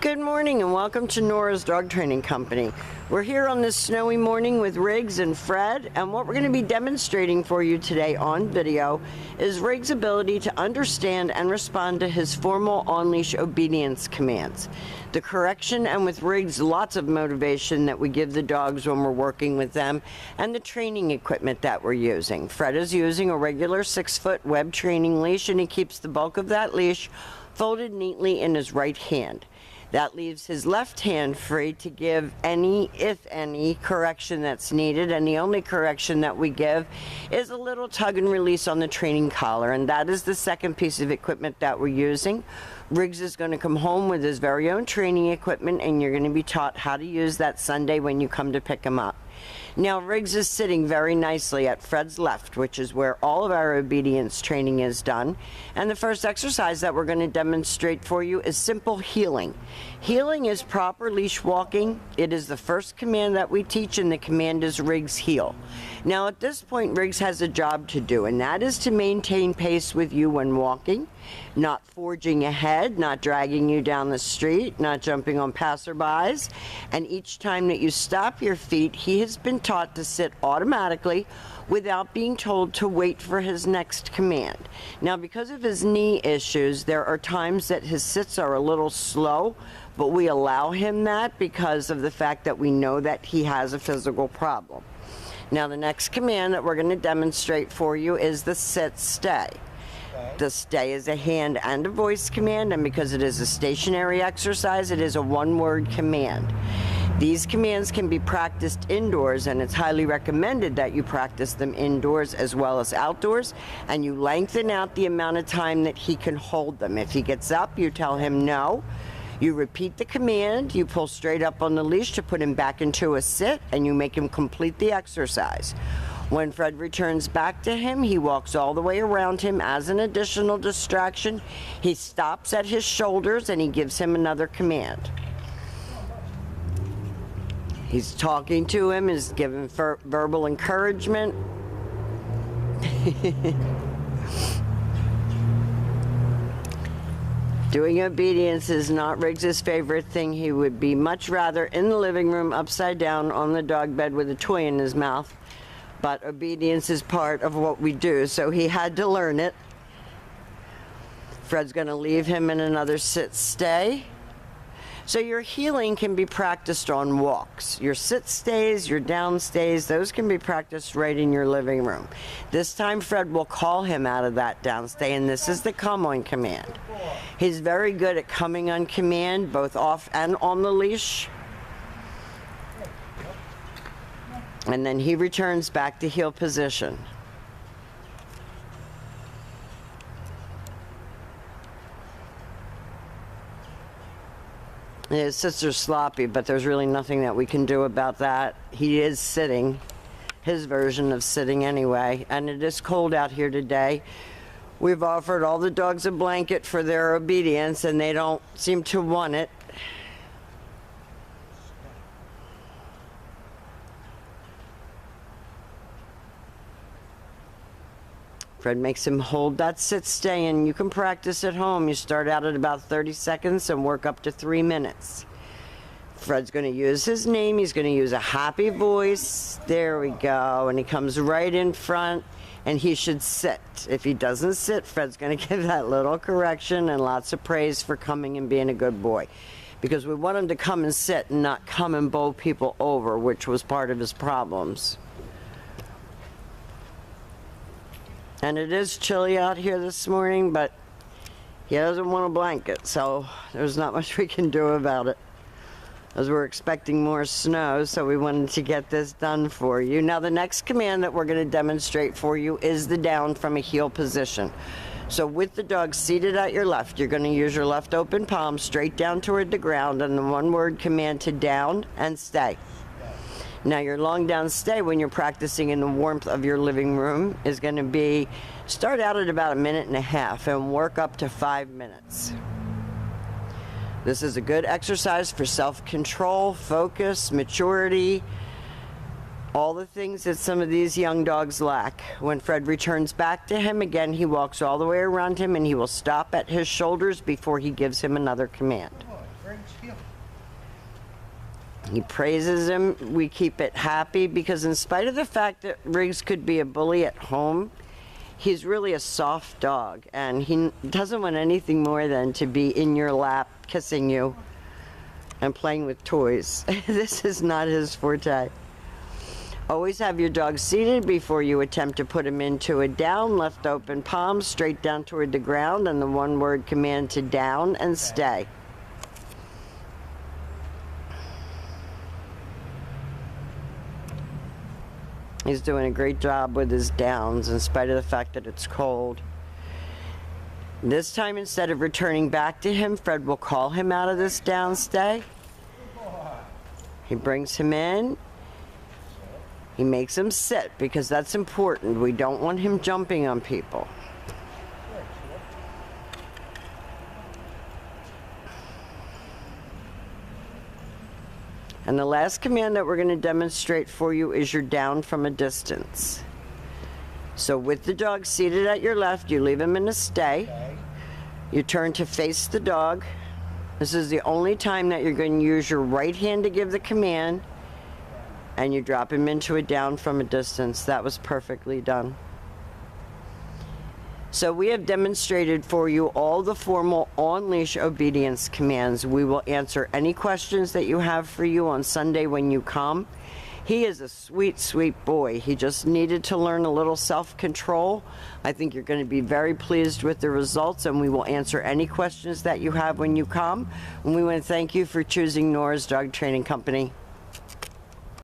Good morning and welcome to Nora's Dog Training Company. We're here on this snowy morning with Riggs and Fred, and what we're going to be demonstrating for you today on video is Riggs' ability to understand and respond to his formal on-leash obedience commands. The correction, and with Riggs, lots of motivation that we give the dogs when we're working with them, and the training equipment that we're using. Fred is using a regular 6-foot web training leash, and he keeps the bulk of that leash folded neatly in his right hand. That leaves his left hand free to give any, if any, correction that's needed, and the only correction that we give is a little tug and release on the training collar, and that is the second piece of equipment that we're using. Riggs is going to come home with his very own training equipment, and you're going to be taught how to use that Sunday when you come to pick him up. Now, Riggs is sitting very nicely at Fred's left, which is where all of our obedience training is done. And the first exercise that we're going to demonstrate for you is simple heeling. Heeling is proper leash walking. It is the first command that we teach, and the command is Riggs heel. Now, at this point, Riggs has a job to do, and that is to maintain pace with you when walking, not forging ahead, not dragging you down the street, not jumping on passerbys. And each time that you stop your feet, he has been taught to sit automatically without being told to wait for his next command. Now, because of his knee issues, there are times that his sits are a little slow, but we allow him that because of the fact that we know that he has a physical problem. Now, the next command that we're going to demonstrate for you is the sit-stay. The stay is a hand and a voice command, and because it is a stationary exercise, it is a one-word command. These commands can be practiced indoors, and it's highly recommended that you practice them indoors as well as outdoors, and you lengthen out the amount of time that he can hold them. If he gets up, you tell him no. You repeat the command, you pull straight up on the leash to put him back into a sit, and you make him complete the exercise. When Fred returns back to him, he walks all the way around him as an additional distraction. He stops at his shoulders and he gives him another command. He's talking to him, is giving verbal encouragement. Doing obedience is not Riggs' favorite thing. He would be much rather in the living room upside down on the dog bed with a toy in his mouth. But obedience is part of what we do, so he had to learn it. Fred's going to leave him in another sit-stay. So your heeling can be practiced on walks. Your sit-stays, your down-stays, those can be practiced right in your living room. This time Fred will call him out of that down-stay, and this is the come-on command. He's very good at coming on command, both off and on the leash. And then he returns back to heel position. His sits are sloppy, but there's really nothing that we can do about that. He is sitting, his version of sitting anyway, and it is cold out here today. We've offered all the dogs a blanket for their obedience, and they don't seem to want it. Fred makes him hold that sit-stay, and you can practice at home. You start out at about 30 seconds and work up to 3 minutes. Fred's going to use his name. He's going to use a happy voice. There we go. And he comes right in front, and he should sit. If he doesn't sit, Fred's going to give that little correction and lots of praise for coming and being a good boy. Because we want him to come and sit and not come and bowl people over, which was part of his problems. And it is chilly out here this morning, but he doesn't want a blanket, so there's not much we can do about it. As we're expecting more snow, so we wanted to get this done for you. Now, the next command that we're going to demonstrate for you is the down from a heel position. So with the dog seated at your left, you're going to use your left open palm straight down toward the ground, and the one-word command to down and stay. Now, your long down stay when you're practicing in the warmth of your living room is going to be, start out at about 1.5 minutes and work up to 5 minutes. This is a good exercise for self-control, focus, maturity, all the things that some of these young dogs lack. When Fred returns back to him, again, he walks all the way around him and he will stop at his shoulders before he gives him another command. Riggs? Heel. He praises him. We keep it happy because in spite of the fact that Riggs could be a bully at home, he's really a soft dog, and he doesn't want anything more than to be in your lap, kissing you, and playing with toys. This is not his forte. Always have your dog seated before you attempt to put him into a down, left open palm, straight down toward the ground, and the one-word command to down and stay. He's doing a great job with his downs in spite of the fact that it's cold. This time, instead of returning back to him, Fred will call him out of this down stay. He brings him in. He makes him sit because that's important. We don't want him jumping on people. And the last command that we're going to demonstrate for you is your down from a distance. So with the dog seated at your left, you leave him in a stay. You turn to face the dog. This is the only time that you're going to use your right hand to give the command, and you drop him into a down from a distance. That was perfectly done. So we have demonstrated for you all the formal on-leash obedience commands. We will answer any questions that you have for you on Sunday when you come. He is a sweet, sweet boy. He just needed to learn a little self-control. I think you're going to be very pleased with the results, and we will answer any questions that you have when you come. And we want to thank you for choosing Nora's Dog Training Company.